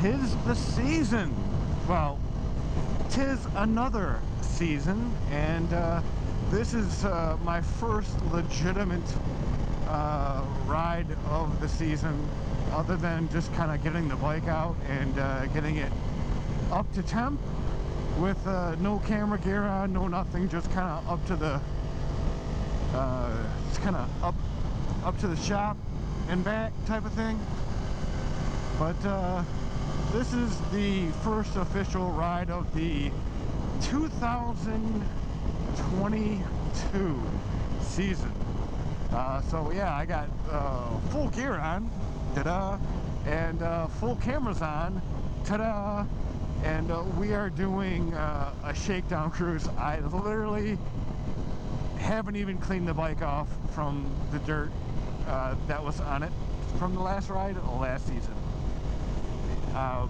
'tis the season. Well, 'tis another season, and this is my first legitimate ride of the season, other than just kind of getting the bike out and getting it up to temp with no camera gear on, no nothing, just kind of up to the just kind of up to the shop and back type of thing. But this is the first official ride of the 2022 season. So yeah, I got full gear on, ta-da, and full cameras on, ta-da, and we are doing a shakedown cruise. I literally haven't even cleaned the bike off from the dirt that was on it from the last ride last season.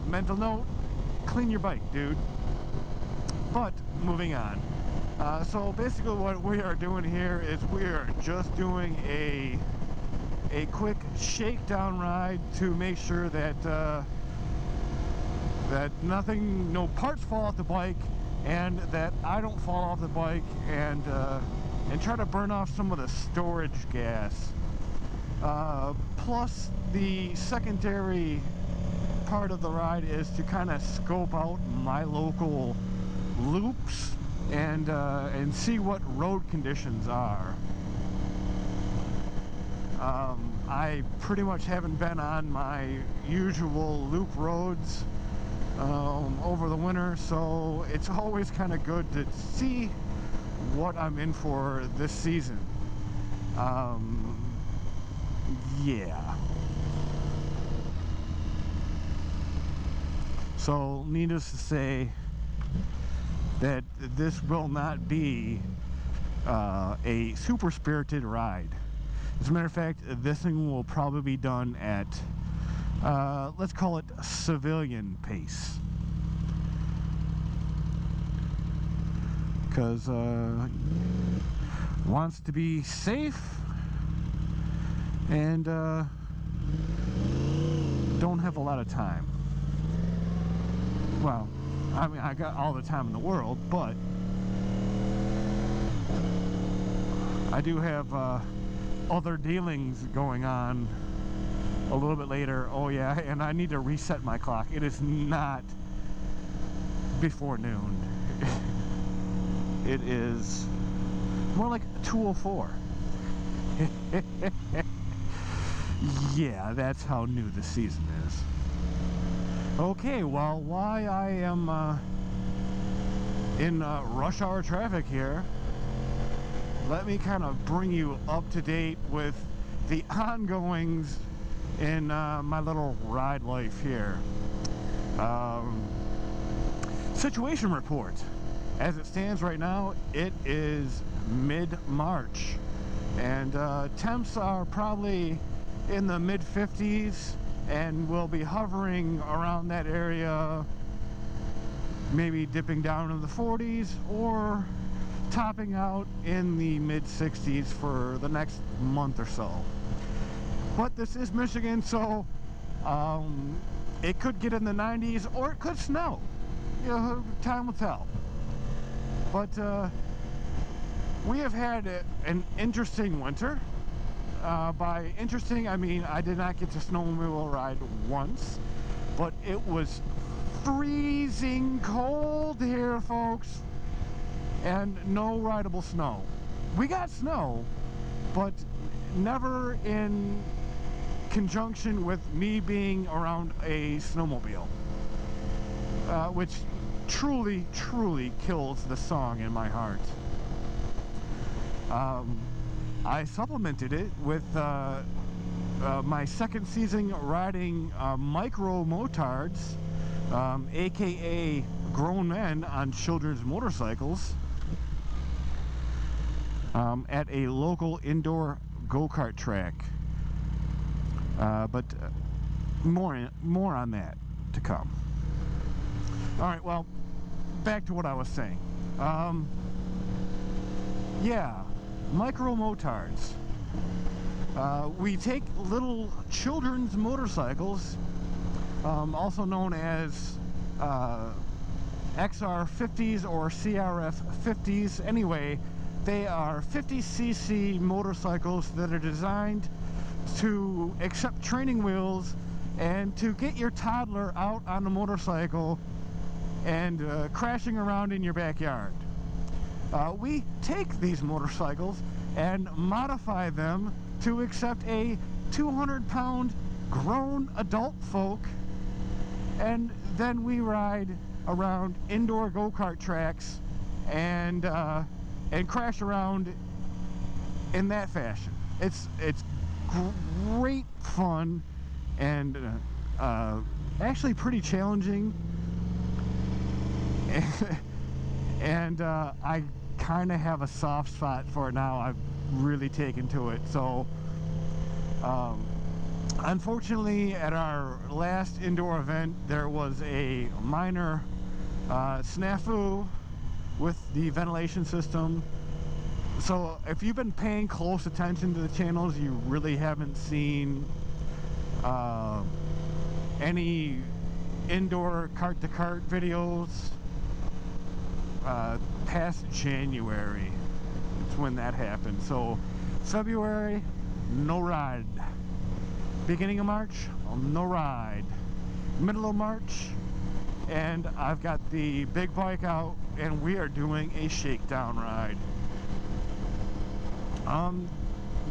Mental note, clean your bike, dude. But moving on, so basically what we are doing here is we are just doing a quick shakedown ride to make sure that that no parts fall off the bike, and that I don't fall off the bike, and try to burn off some of the storage gas. Plus, the secondary part of the ride is to kind of scope out my local loops and see what road conditions are. I pretty much haven't been on my usual loop roads over the winter, so it's always kind of good to see what I'm in for this season. Yeah. So needless to say that this will not be a super spirited ride. As a matter of fact, this thing will probably be done at let's call it civilian pace, because wants to be safe and don't have a lot of time. Well, I mean, I got all the time in the world, but I do have other dealings going on a little bit later. Oh yeah, and I need to reset my clock. It is not before noon. It is more like 2:04. Yeah, that's how new the season is. Okay, well, why I am in rush hour traffic here, let me kind of bring you up to date with the ongoings in my little ride life here. Situation report. As it stands right now, it is mid-March, and temps are probably in the mid-50s, and will be hovering around that area, maybe dipping down in the 40s or topping out in the mid-60s for the next month or so. But this is Michigan, so it could get in the 90s, or it could snow. You know, time will tell. But we have had an interesting winter. By interesting, I mean I did not get to snowmobile ride once, but it was freezing cold here, folks, and no rideable snow. We got snow, but never in conjunction with me being around a snowmobile, which truly, truly kills the song in my heart. I supplemented it with my second season riding micro motards, aka grown men on children's motorcycles, at a local indoor go-kart track. But more on that to come. Alright, well, back to what I was saying. Yeah, micro motards. We take little children's motorcycles also known as XR50s or CRF50s. Anyway, they are 50cc motorcycles that are designed to accept training wheels and to get your toddler out on the motorcycle and crashing around in your backyard. We take these motorcycles and modify them to accept a 200-pound grown adult folk, and then we ride around indoor go-kart tracks and crash around in that fashion. It's great fun and actually pretty challenging, and I kind of have a soft spot for it now. I've really taken to it. So unfortunately, at our last indoor event, there was a minor snafu with the ventilation system. So if you've been paying close attention to the channels, you really haven't seen any indoor cart-to-cart videos past January. It's when that happened. So February, no ride. Beginning of March, no ride. Middle of March, and I've got the big bike out, and we are doing a shakedown ride.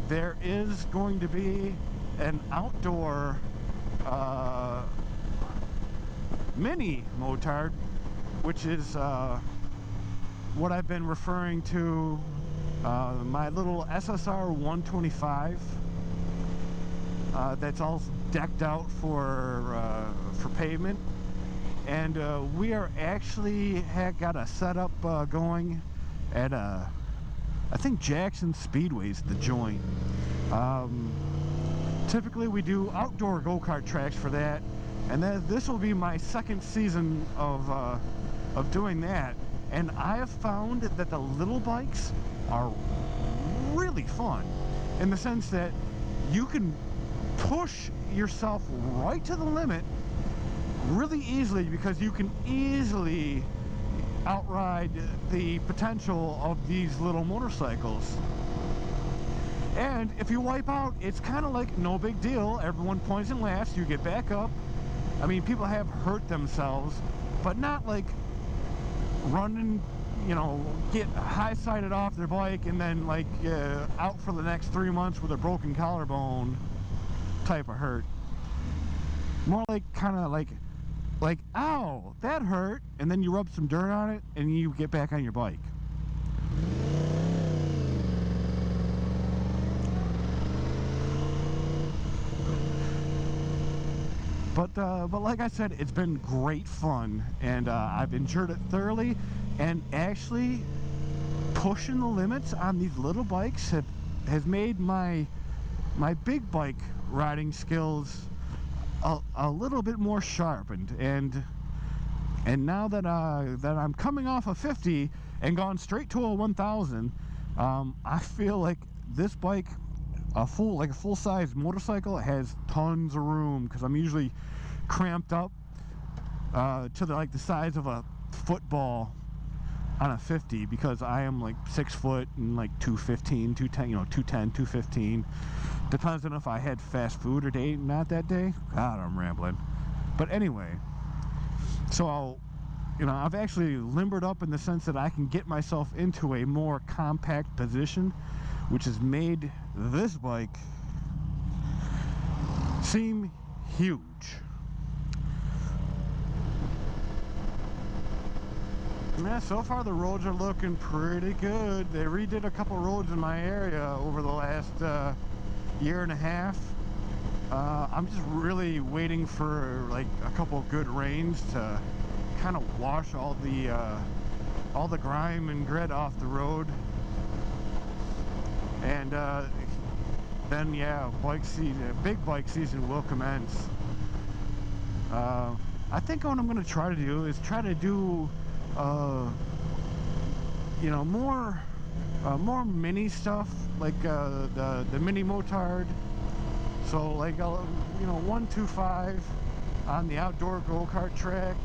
There is going to be an outdoor mini motard, which is what I've been referring to, my little SSR 125 that's all decked out for pavement, and we are actually got a setup going at I think Jackson Speedway's the joint. Typically we do outdoor go-kart tracks for that, and then this will be my second season of doing that, and I have found that the little bikes are really fun in the sense that you can push yourself right to the limit really easily, because you can easily outride the potential of these little motorcycles. And if you wipe out, it's kind of like no big deal. Everyone points and laughs, you get back up. I mean, people have hurt themselves, but not like running, you know, get high-sided off their bike and then like out for the next 3 months with a broken collarbone type of hurt. More like kind of like ow, that hurt, and then you rub some dirt on it and you get back on your bike. But like I said, it's been great fun, and I've enjoyed it thoroughly, and actually pushing the limits on these little bikes has made my big bike riding skills a little bit more sharpened, and now that I'm coming off a 50 and gone straight to a 1000, I feel like this bike, a full-size motorcycle, has tons of room, because I'm usually cramped up to the size of a football on a 50, because I am like 6 foot and like 215, 210, 210, 215. Depends on if I had fast food or not that day. God, I'm rambling. But anyway, so I've actually limbered up in the sense that I can get myself into a more compact position, which has made this bike seem huge. Yeah, so far the roads are looking pretty good. They redid a couple roads in my area over the last year and a half. I'm just really waiting for like a couple good rains to kind of wash all the grime and grit off the road, and then yeah, big bike season will commence. I think what I'm going to try to do is do more mini stuff, like the mini motard. So like 125 on the outdoor go-kart tracks,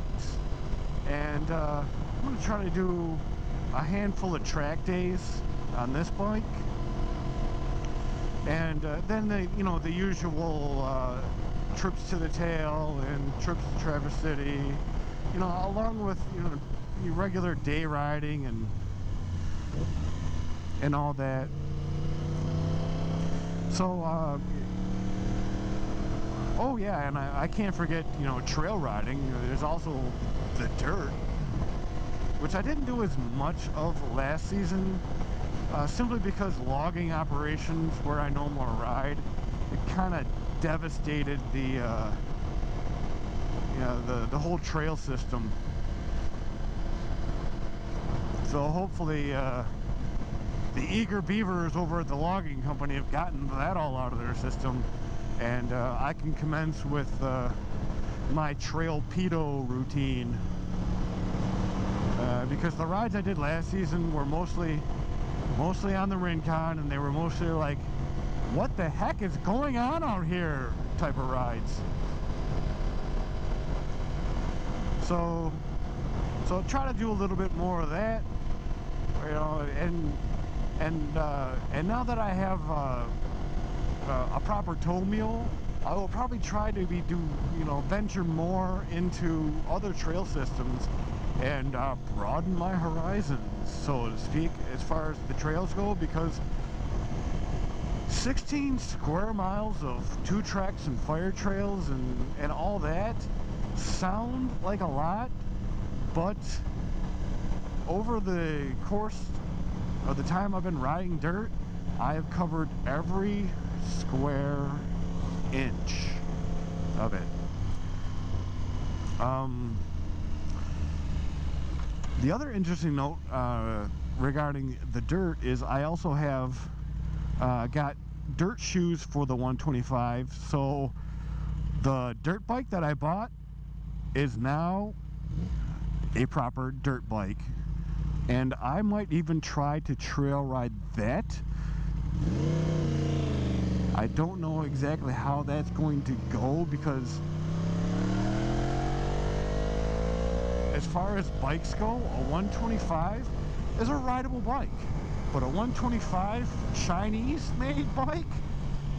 and I'm going to try to do a handful of track days on this bike, and then the usual trips to the tail and trips to Traverse City, along with your regular day riding and all that. So oh yeah, and I can't forget trail riding. There's also the dirt, which I didn't do as much of last season, simply because logging operations where I normally ride, it kind of devastated the whole trail system. So hopefully the eager beavers over at the logging company have gotten that all out of their system, and I can commence with my trail pedo routine, because the rides I did last season were mostly on the Rincon, and they were mostly like, what the heck is going on out here type of rides. So try to do a little bit more of that, and now that I have a proper tow mule, I will probably try to venture more into other trail systems and broaden my horizons, so to speak, as far as the trails go, because 16 square miles of 2 tracks and fire trails and all that sound like a lot, but over the course of the time I've been riding dirt, I have covered every square inch of it. The other interesting note regarding the dirt is I also have got dirt shoes for the 125, so the dirt bike that I bought is now a proper dirt bike, and I might even try to trail ride that. I don't know exactly how that's going to go, because as far as bikes go, a 125 is a rideable bike, but a 125 Chinese made bike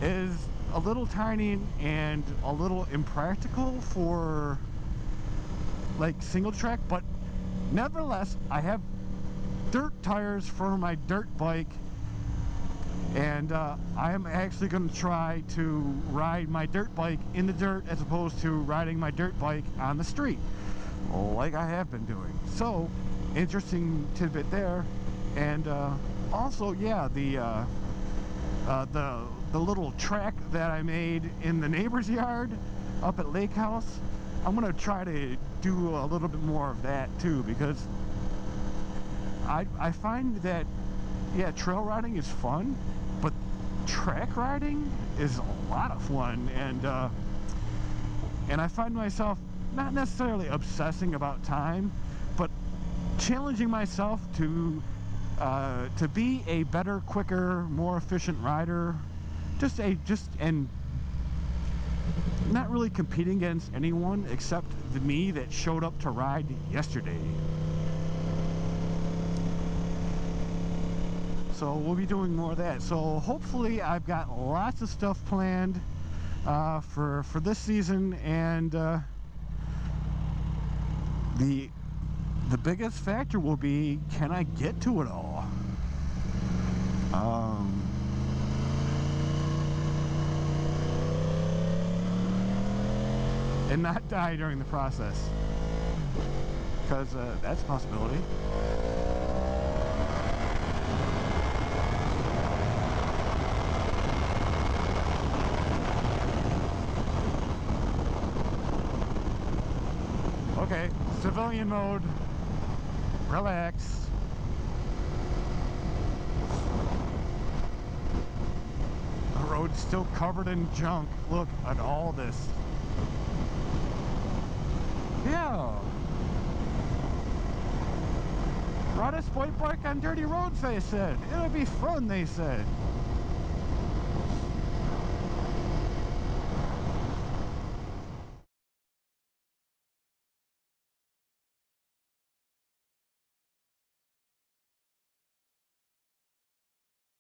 is a little tiny and a little impractical for like single track. But nevertheless, I have dirt tires for my dirt bike, and I am actually going to try to ride my dirt bike in the dirt as opposed to riding my dirt bike on the street like I have been doing. So interesting tidbit there. And also, yeah, the little track that I made in the neighbor's yard up at Lake House, I'm gonna try to do a little bit more of that too, because I find that, yeah, trail riding is fun, but track riding is a lot of fun, and I find myself not necessarily obsessing about time, but challenging myself to be a better, quicker, more efficient rider, and not really competing against anyone except me that showed up to ride yesterday. So we'll be doing more of that. So hopefully I've got lots of stuff planned for this season, and the biggest factor will be, can I get to it all? And not die during the process, because that's a possibility. Okay, civilian mode. Relax. The road's still covered in junk. Look at all this. Yeah. Ride a sport bike on dirty roads, they said. It'll be fun, they said.